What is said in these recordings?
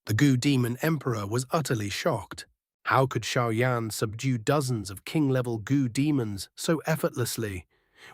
The Gu Demon Emperor was utterly shocked. How could Xiaoyan subdue dozens of king-level Gu demons so effortlessly,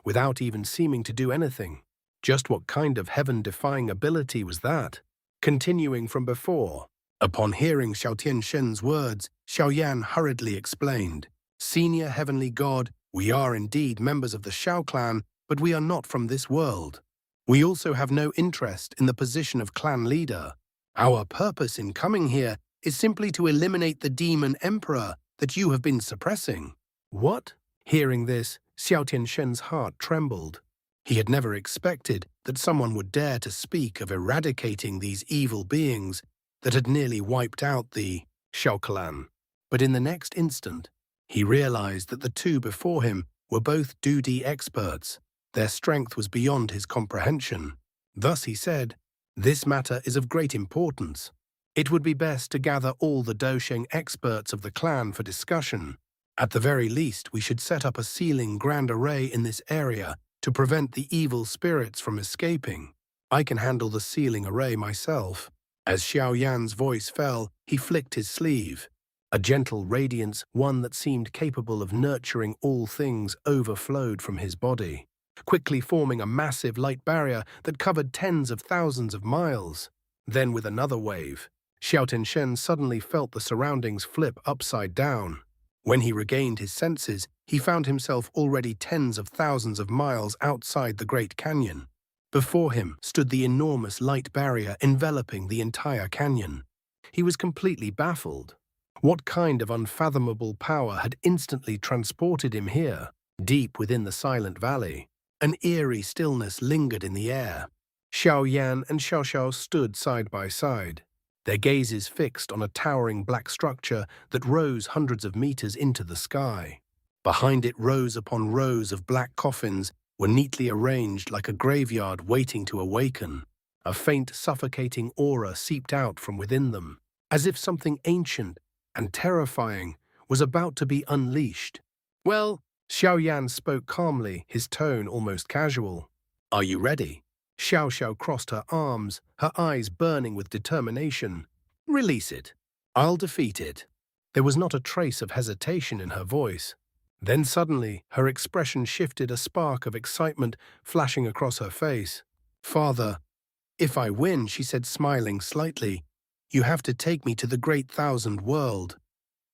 without even seeming to do anything? Just what kind of heaven-defying ability was that? Continuing from before, upon hearing Xiao Tianshen's words, Xiaoyan hurriedly explained, "Senior Heavenly God, we are indeed members of the Xiao clan, but we are not from this world. We also have no interest in the position of clan leader. Our purpose in coming here is simply to eliminate the demon emperor that you have been suppressing." What? Hearing this, Xiao Tianshen's heart trembled. He had never expected that someone would dare to speak of eradicating these evil beings that had nearly wiped out the Xiao clan. But in the next instant, he realized that the two before him were both Dudi experts. Their strength was beyond his comprehension. Thus he said, "This matter is of great importance. It would be best to gather all the Dosheng experts of the clan for discussion. At the very least, we should set up a sealing grand array in this area to prevent the evil spirits from escaping. I can handle the sealing array myself." As Xiaoyan's voice fell, he flicked his sleeve. A gentle radiance, one that seemed capable of nurturing all things, overflowed from his body, quickly forming a massive light barrier that covered tens of thousands of miles. Then with another wave, Xiao Tianshen suddenly felt the surroundings flip upside down. When he regained his senses, he found himself already tens of thousands of miles outside the Great Canyon. Before him stood the enormous light barrier enveloping the entire canyon. He was completely baffled. What kind of unfathomable power had instantly transported him here, deep within the silent valley? An eerie stillness lingered in the air. Xiaoyan and Xiao stood side by side, their gazes fixed on a towering black structure that rose hundreds of meters into the sky. Behind it, rows upon rows of black coffins were neatly arranged like a graveyard waiting to awaken. A faint, suffocating aura seeped out from within them, as if something ancient and terrifying was about to be unleashed. "Well," Xiaoyan spoke calmly, his tone almost casual. "Are you ready?" Xiao crossed her arms, her eyes burning with determination. "Release it. I'll defeat it." There was not a trace of hesitation in her voice. Then suddenly, her expression shifted, a spark of excitement flashing across her face. "Father, if I win," she said, smiling slightly, "you have to take me to the Great Thousand World,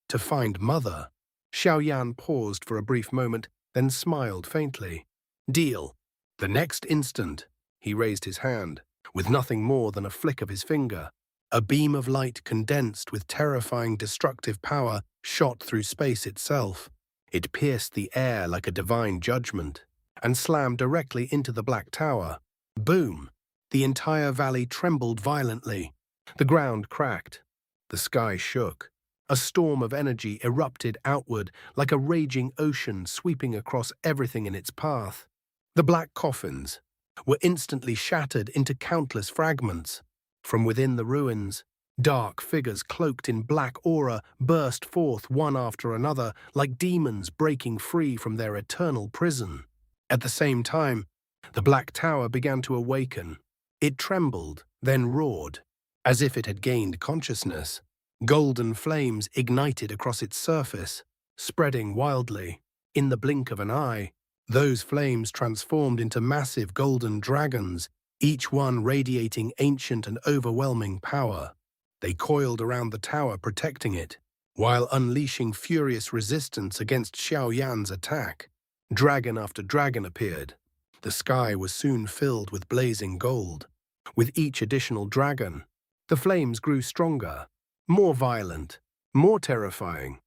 to find Mother." Xiaoyan paused for a brief moment, then smiled faintly. "Deal." The next instant, he raised his hand, with nothing more than a flick of his finger. A beam of light condensed with terrifying destructive power shot through space itself. It pierced the air like a divine judgment and slammed directly into the black tower. Boom! The entire valley trembled violently. The ground cracked. The sky shook. A storm of energy erupted outward like a raging ocean, sweeping across everything in its path. The black coffins were instantly shattered into countless fragments. From within the ruins, dark figures cloaked in black aura burst forth one after another like demons breaking free from their eternal prison. At the same time, the black tower began to awaken. It trembled, then roared, as if it had gained consciousness. Golden flames ignited across its surface, spreading wildly. In the blink of an eye, those flames transformed into massive golden dragons, each one radiating ancient and overwhelming power. They coiled around the tower, protecting it, while unleashing furious resistance against Xiaoyan's attack. Dragon after dragon appeared. The sky was soon filled with blazing gold. With each additional dragon, the flames grew stronger, more violent, more terrifying.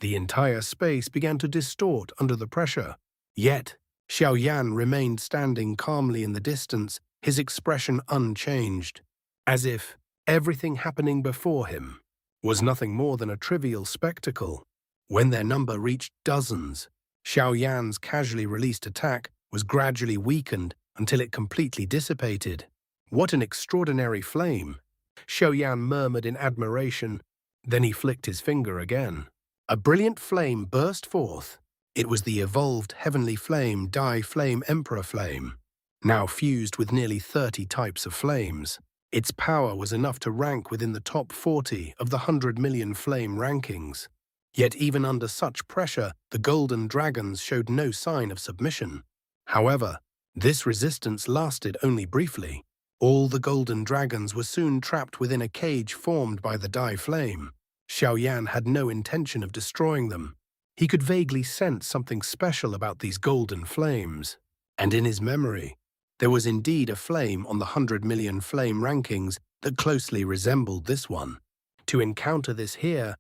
The entire space began to distort under the pressure. Yet, Xiaoyan remained standing calmly in the distance, his expression unchanged, as if everything happening before him was nothing more than a trivial spectacle. When their number reached dozens, Xiaoyan's casually released attack was gradually weakened until it completely dissipated. "What an extraordinary flame!" Xiaoyan murmured in admiration. Then he flicked his finger again. A brilliant flame burst forth. It was the evolved heavenly flame, Dai Flame Emperor Flame, now fused with nearly 30 types of flames. Its power was enough to rank within the top 40 of the 100 million flame rankings. Yet even under such pressure, the golden dragons showed no sign of submission. However, this resistance lasted only briefly. All the golden dragons were soon trapped within a cage formed by the Dai flame. Xiaoyan had no intention of destroying them. He could vaguely sense something special about these golden flames. And in his memory, there was indeed a flame on the 100 million flame rankings that closely resembled this one. To encounter this here,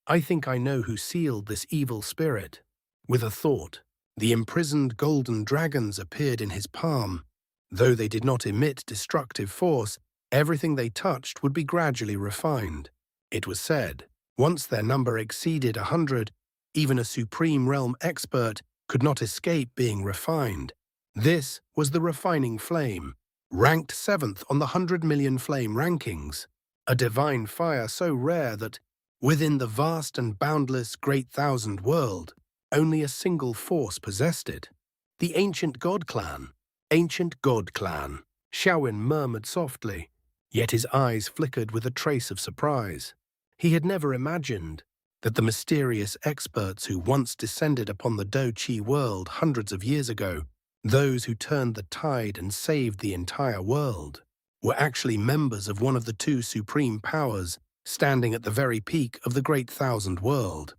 I think I know who sealed this evil spirit. With a thought, the imprisoned golden dragons appeared in his palm. Though they did not emit destructive force, everything they touched would be gradually refined. It was said, once their number exceeded 100, even a supreme realm expert could not escape being refined. This was the refining flame, ranked 7th on the 100 million flame rankings, a divine fire so rare that, within the vast and boundless Great Thousand World, only a single force possessed it. The ancient god clan. Ancient god clan, Xiaoyan murmured softly, yet his eyes flickered with a trace of surprise. He had never imagined that the mysterious experts who once descended upon the Do Qi world hundreds of years ago, those who turned the tide and saved the entire world, were actually members of one of the two supreme powers standing at the very peak of the Great Thousand World.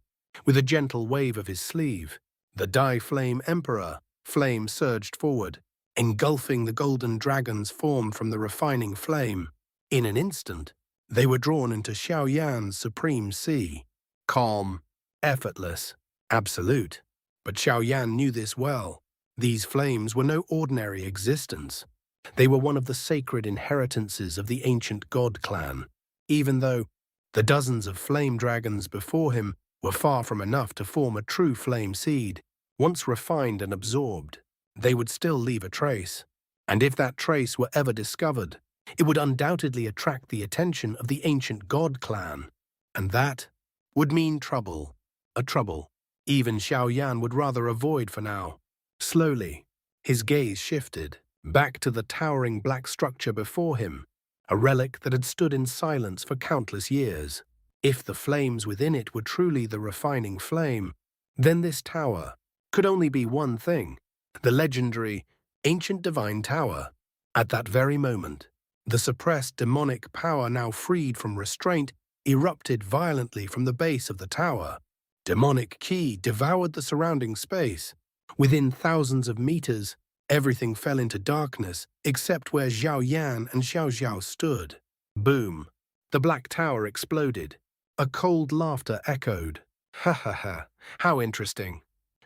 With a gentle wave of his sleeve, the Dai Flame Emperor, flame surged forward, engulfing the golden dragons formed from the refining flame. In an instant, they were drawn into Xiaoyan's supreme sea. Calm, effortless, absolute. But Xiaoyan knew this well. These flames were no ordinary existence. They were one of the sacred inheritances of the ancient god clan. Even though the dozens of flame dragons before him were far from enough to form a true flame seed, once refined and absorbed, they would still leave a trace. And if that trace were ever discovered, it would undoubtedly attract the attention of the ancient god clan. And that would mean trouble. A trouble even Xiaoyan would rather avoid for now. Slowly, his gaze shifted back to the towering black structure before him, a relic that had stood in silence for countless years. If the flames within it were truly the refining flame, then this tower could only be one thing: the legendary, ancient divine tower. At that very moment, the suppressed demonic power, now freed from restraint, erupted violently from the base of the tower. Demonic qi devoured the surrounding space. Within thousands of meters, everything fell into darkness except where Xiaoyan and Xiao stood. Boom! The black tower exploded. A cold laughter echoed. Ha ha ha, how interesting.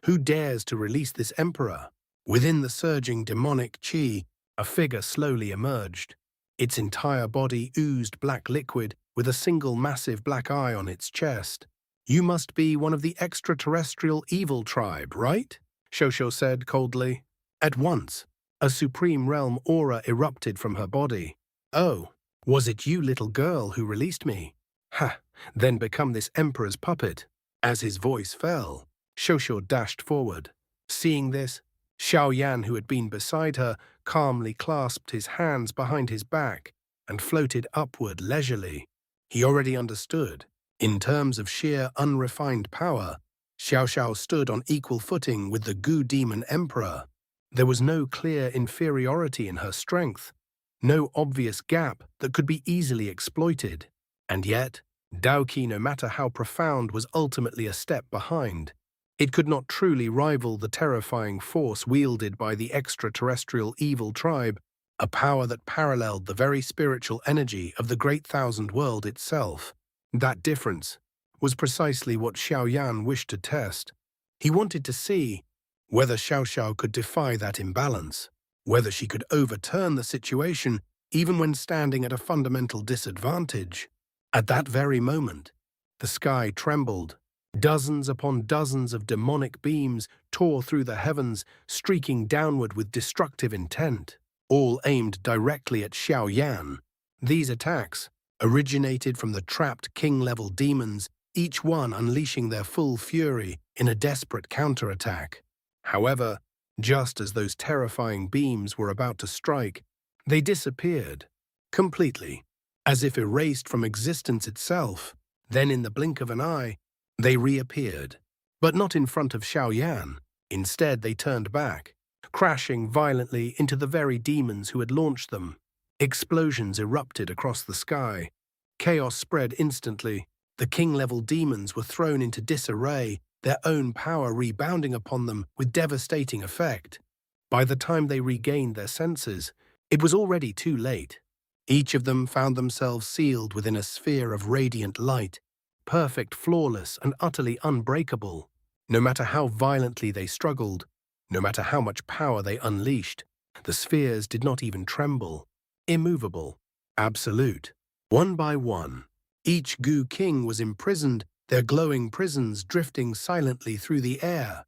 Who dares to release this emperor? Within the surging demonic qi, a figure slowly emerged. Its entire body oozed black liquid with a single massive black eye on its chest. You must be one of the extraterrestrial evil tribe, right? Xiao said coldly. At once, a supreme realm aura erupted from her body. Oh, was it you, little girl, who released me? Ha, then become this emperor's puppet. As his voice fell, Xiao dashed forward. Seeing this, Xiaoyan, who had been beside her, calmly clasped his hands behind his back and floated upward leisurely. He already understood. In terms of sheer unrefined power, Xiao stood on equal footing with the Gu Demon Emperor. There was no clear inferiority in her strength, no obvious gap that could be easily exploited. And yet, Daoqi, no matter how profound, was ultimately a step behind. It could not truly rival the terrifying force wielded by the extraterrestrial evil tribe, a power that paralleled the very spiritual energy of the Great Thousand World itself. That difference was precisely what Xiaoyan wished to test. He wanted to see whether Xiao could defy that imbalance, whether she could overturn the situation even when standing at a fundamental disadvantage. At that very moment, the sky trembled. Dozens upon dozens of demonic beams tore through the heavens, streaking downward with destructive intent, all aimed directly at Xiaoyan. These attacks originated from the trapped king-level demons, each one unleashing their full fury in a desperate counterattack. However, just as those terrifying beams were about to strike, they disappeared. completely, as if erased from existence itself. Then in the blink of an eye, they reappeared, but not in front of Xiaoyan. Instead, they turned back, crashing violently into the very demons who had launched them. Explosions erupted across the sky. Chaos spread instantly. The king-level demons were thrown into disarray, their own power rebounding upon them with devastating effect. By the time they regained their senses, it was already too late. Each of them found themselves sealed within a sphere of radiant light, perfect, flawless, and utterly unbreakable. No matter how violently they struggled, no matter how much power they unleashed, the spheres did not even tremble. Immovable, absolute. One by one, each Gu king was imprisoned, their glowing prisons drifting silently through the air,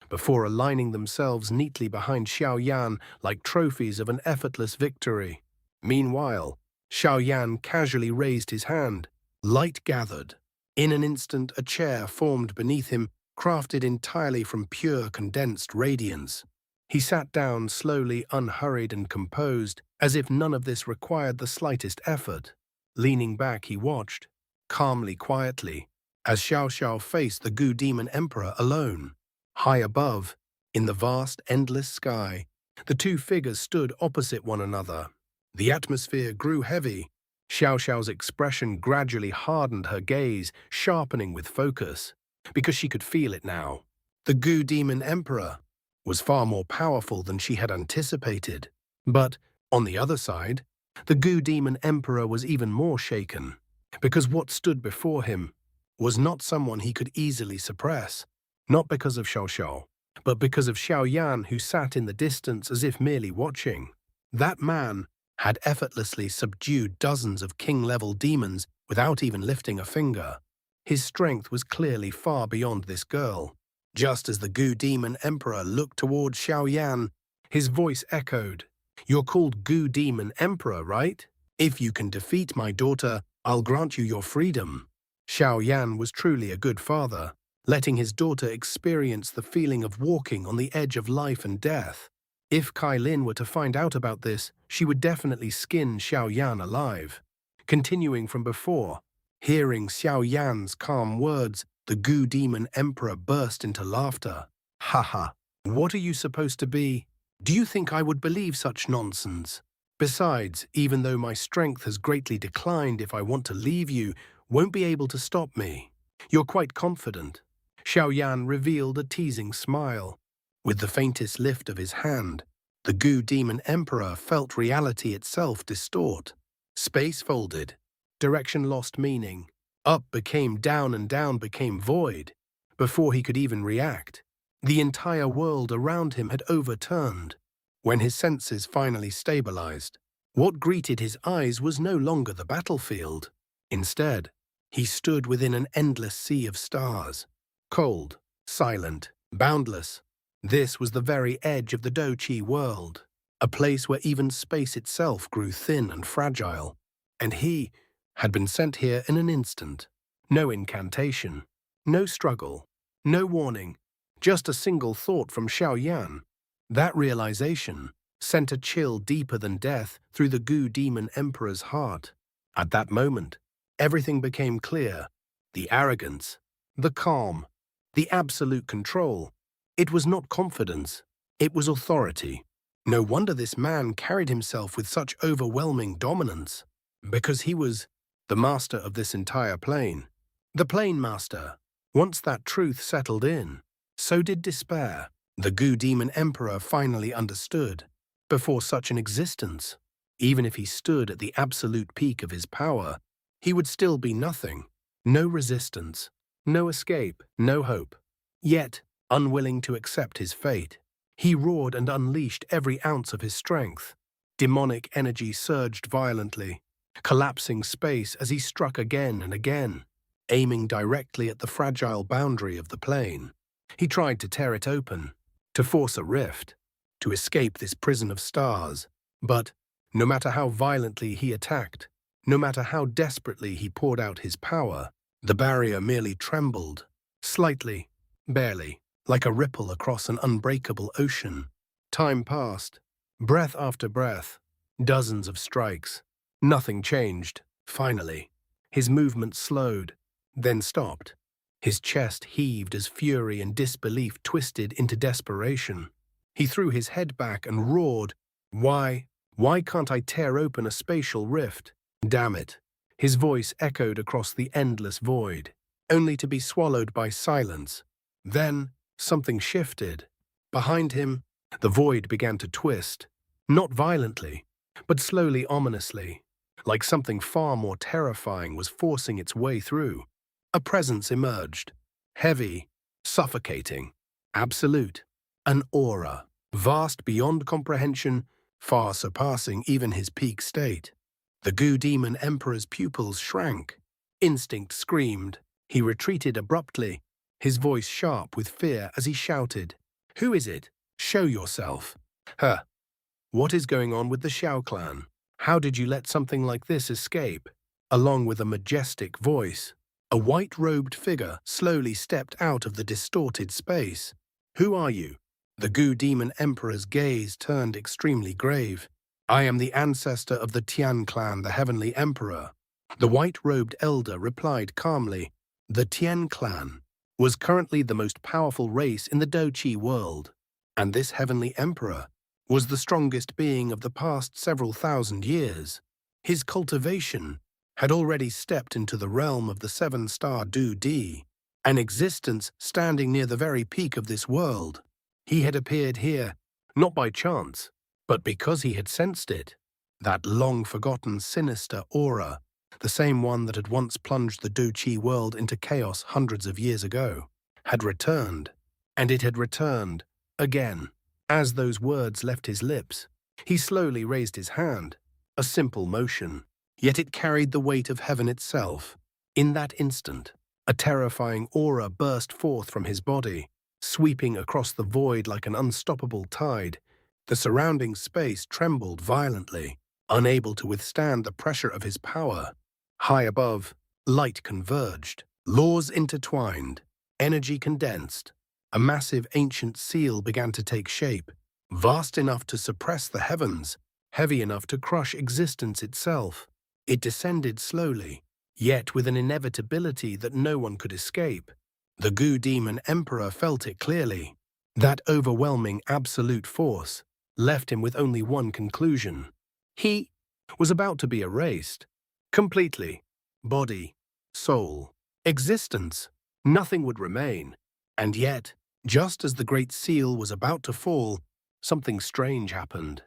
before aligning themselves neatly behind Xiaoyan like trophies of an effortless victory. Meanwhile, Xiaoyan casually raised his hand. Light gathered. In an instant, a chair formed beneath him, crafted entirely from pure condensed radiance. He sat down slowly, unhurried and composed, as if none of this required the slightest effort. Leaning back, he watched, calmly, quietly, as Xiao faced the Gu Demon Emperor alone. High above, in the vast, endless sky, the two figures stood opposite one another. The atmosphere grew heavy. Xiao's expression gradually hardened her gaze, sharpening with focus, because she could feel it now. The Gu Demon Emperor was far more powerful than she had anticipated. But, on the other side, the Gu Demon Emperor was even more shaken, because what stood before him was not someone he could easily suppress, not because of Xiao, but because of Xiaoyan, who sat in the distance as if merely watching. That man had effortlessly subdued dozens of king-level demons without even lifting a finger. His strength was clearly far beyond this girl. Just as the Gu Demon Emperor looked toward Xiaoyan, his voice echoed, "You're called Gu Demon Emperor, right? If you can defeat my daughter, I'll grant you your freedom." Xiaoyan was truly a good father, letting his daughter experience the feeling of walking on the edge of life and death. If Kai Lin were to find out about this, she would definitely skin Xiaoyan alive. Continuing from before, hearing Xiaoyan's calm words, the Gu Demon Emperor burst into laughter. "Haha, what are you supposed to be? Do you think I would believe such nonsense? Besides, even though my strength has greatly declined, if I want to leave you, won't be able to stop me. You're quite confident." Xiaoyan revealed a teasing smile. With the faintest lift of his hand, the Gu Demon Emperor felt reality itself distort. Space folded, direction lost meaning, up became down and down became void. Before he could even react, the entire world around him had overturned. When his senses finally stabilized, what greeted his eyes was no longer the battlefield. Instead, he stood within an endless sea of stars. Cold, silent, boundless. This was the very edge of the Do-Chi world, a place where even space itself grew thin and fragile. And he had been sent here in an instant. No incantation, no struggle, no warning, just a single thought from Xiaoyan. That realization sent a chill deeper than death through the Gu Demon Emperor's heart. At that moment, everything became clear. The arrogance, the calm, the absolute control. It was not confidence, it was authority. No wonder this man carried himself with such overwhelming dominance, because he was the master of this entire plane. The plane master. Once that truth settled in, so did despair. The Gu Demon Emperor finally understood. Before such an existence, even if he stood at the absolute peak of his power, he would still be nothing. No resistance, no escape, no hope. Yet, unwilling to accept his fate, he roared and unleashed every ounce of his strength. Demonic energy surged violently, collapsing space as he struck again and again, aiming directly at the fragile boundary of the plane. He tried to tear it open, to force a rift, to escape this prison of stars. But, no matter how violently he attacked, no matter how desperately he poured out his power, the barrier merely trembled, slightly, barely, like a ripple across an unbreakable ocean. Time passed, breath after breath, dozens of strikes, Nothing changed. Finally, his movement slowed, then stopped. His chest heaved as fury and disbelief twisted into desperation. He threw his head back and roared, "Why? Why can't I tear open a spatial rift? Damn it!" His voice echoed across the endless void, only to be swallowed by silence. Then, something shifted. Behind him, the void began to twist, not violently, but slowly, ominously, like something far more terrifying was forcing its way through. A presence emerged, heavy, suffocating, absolute, an aura, vast beyond comprehension, far surpassing even his peak state. The goo demon emperor's pupils shrank. Instinct screamed. He retreated abruptly, his voice sharp with fear as he shouted, "Who is it? Show yourself." Huh. What is going on with the Xiao clan? How did you let something like this escape? Along with a majestic voice, a white-robed figure slowly stepped out of the distorted space. "Who are you?" The goo demon emperor's gaze turned extremely grave. "I am the ancestor of the Tian clan, the heavenly emperor." The white-robed elder replied calmly. The Tian clan was currently the most powerful race in the Doqi world, and this heavenly emperor was the strongest being of the past several thousand years. His cultivation had already stepped into the realm of the seven-star Du Di, an existence standing near the very peak of this world. He had appeared here, not by chance, but because he had sensed it. That long-forgotten sinister aura, the same one that had once plunged the Doqi world into chaos hundreds of years ago, had returned, and it had returned again. As those words left his lips, he slowly raised his hand, a simple motion, yet it carried the weight of heaven itself. In that instant, a terrifying aura burst forth from his body, sweeping across the void like an unstoppable tide. The surrounding space trembled violently, unable to withstand the pressure of his power. High above, light converged, laws intertwined, energy condensed. A massive ancient seal began to take shape, vast enough to suppress the heavens, heavy enough to crush existence itself. It descended slowly, yet with an inevitability that no one could escape. The goo demon emperor felt it clearly. That overwhelming absolute force left him with only one conclusion. He was about to be erased. Completely. Body, soul, existence. Nothing would remain. And yet, just as the Great Seal was about to fall, something strange happened.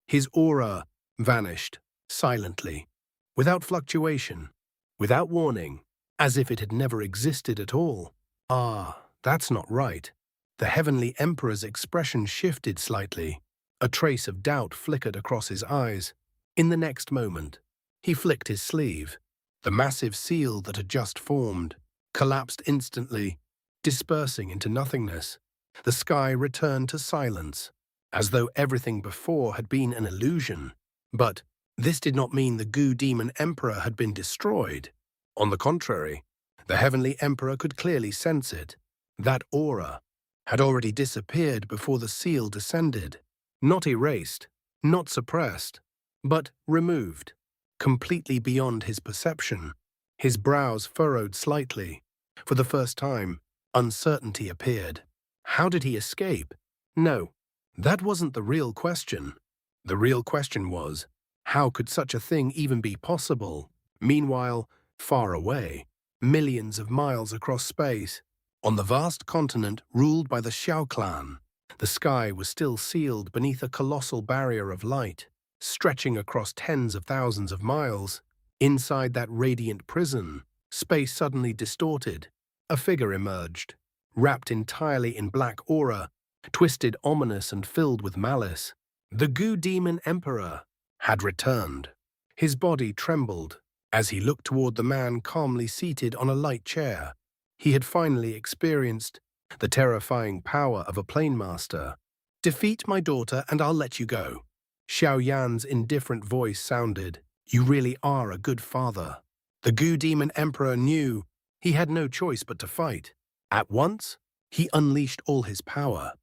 His aura vanished, silently, without fluctuation, without warning, as if it had never existed at all. Ah, that's not right. The heavenly emperor's expression shifted slightly. A trace of doubt flickered across his eyes. In the next moment, he flicked his sleeve. The massive seal that had just formed collapsed instantly, dispersing into nothingness. The sky returned to silence, as though everything before had been an illusion. But this did not mean the goo demon emperor had been destroyed. On the contrary, the heavenly emperor could clearly sense it. That aura had already disappeared before the seal descended. Not erased, not suppressed, but removed, completely beyond his perception. His brows furrowed slightly. For the first time, uncertainty appeared. How did he escape? No, that wasn't the real question. The real question was, how could such a thing even be possible? Meanwhile, far away, millions of miles across space, on the vast continent ruled by the Xiao clan, the sky was still sealed beneath a colossal barrier of light, stretching across tens of thousands of miles. Inside that radiant prison, space suddenly distorted. A figure emerged, wrapped entirely in black aura, twisted, ominous, and filled with malice. The goo demon emperor had returned. His body trembled as he looked toward the man calmly seated on a light chair. He had finally experienced the terrifying power of a planemaster. "Defeat my daughter and I'll let you go." Xiao Yan's indifferent voice sounded. "You really are a good father." The goo demon emperor knew he had no choice but to fight. At once, he unleashed all his power.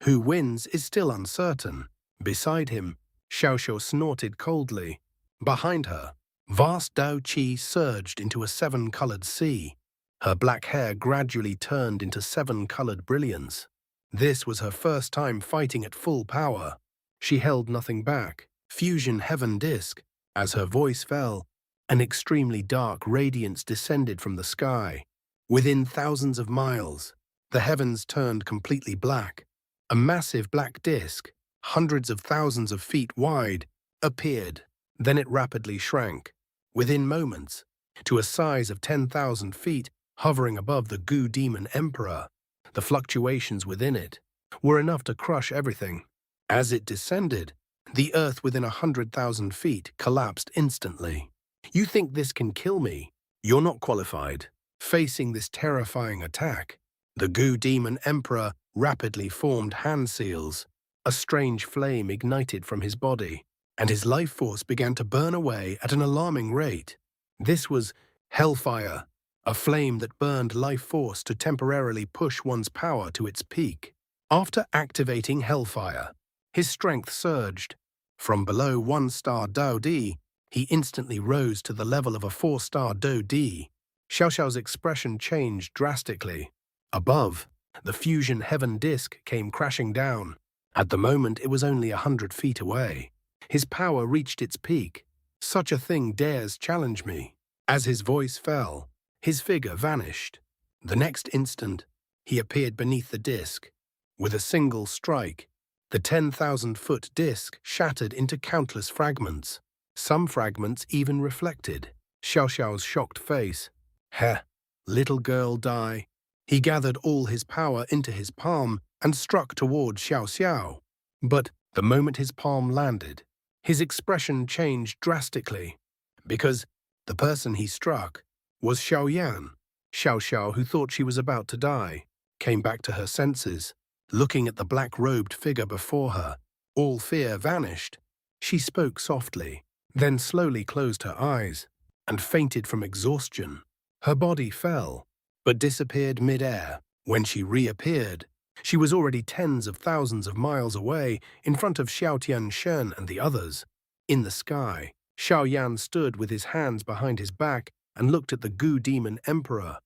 Who wins is still uncertain. Beside him, Xiao snorted coldly. Behind her, Vast Dao Qi surged into a seven-colored sea. Her black hair gradually turned into seven-colored brilliance. This was her first time fighting at full power. She held nothing back. Fusion Heaven Disk. As her voice fell, an extremely dark radiance descended from the sky. Within thousands of miles, the heavens turned completely black. A massive black disk, hundreds of thousands of feet wide, appeared. Then it rapidly shrank, within moments, to a size of 10,000 feet, hovering above the Goo Demon Emperor. The fluctuations within it were enough to crush everything. As it descended, the earth within 100,000 feet collapsed instantly. You think this can kill me? You're not qualified. Facing this terrifying attack, the Goo Demon Emperor rapidly formed hand seals. A strange flame ignited from his body, and his life force began to burn away at an alarming rate. This was hellfire, a flame that burned life force to temporarily push one's power to its peak. After activating hellfire, his strength surged. From below 1-star Dao Di, he instantly rose to the level of a 4-star Dao Di. Xiaoxiao's expression changed drastically. Above, the fusion heaven disk came crashing down. At the moment, it was only 100 feet away. His power reached its peak. Such a thing dares challenge me. As his voice fell, his figure vanished. The next instant, he appeared beneath the disk. With a single strike, the 10,000-foot disk shattered into countless fragments. Some fragments even reflected Xiaoxiao's shocked face. Heh, little girl, die. He gathered all his power into his palm and struck toward Xiao. But the moment his palm landed, his expression changed drastically, because the person he struck was Xiaoyan. Xiao, who thought she was about to die, came back to her senses. Looking at the black-robed figure before her, all fear vanished. She spoke softly, then slowly closed her eyes and fainted from exhaustion. Her body fell, but disappeared mid-air. When she reappeared, she was already tens of thousands of miles away, in front of Xiao Tianshen and the others. In the sky, Xiaoyan stood with his hands behind his back and looked at the Goo Demon Emperor.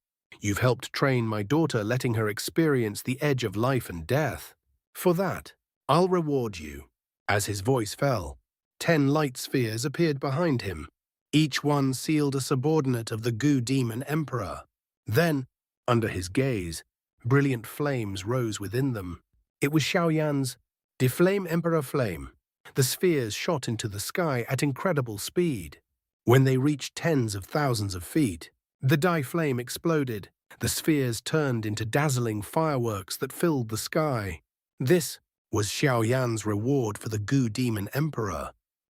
You've helped train my daughter, letting her experience the edge of life and death. For that, I'll reward you. As his voice fell, 10 light spheres appeared behind him. Each one sealed a subordinate of the Goo Demon Emperor. Then, under his gaze, brilliant flames rose within them. It was Xiaoyan's Deflame Emperor Flame. The spheres shot into the sky at incredible speed. When they reached tens of thousands of feet, the Dai flame exploded. The spheres turned into dazzling fireworks that filled the sky. This was Xiaoyan's reward for the Goo Demon Emperor.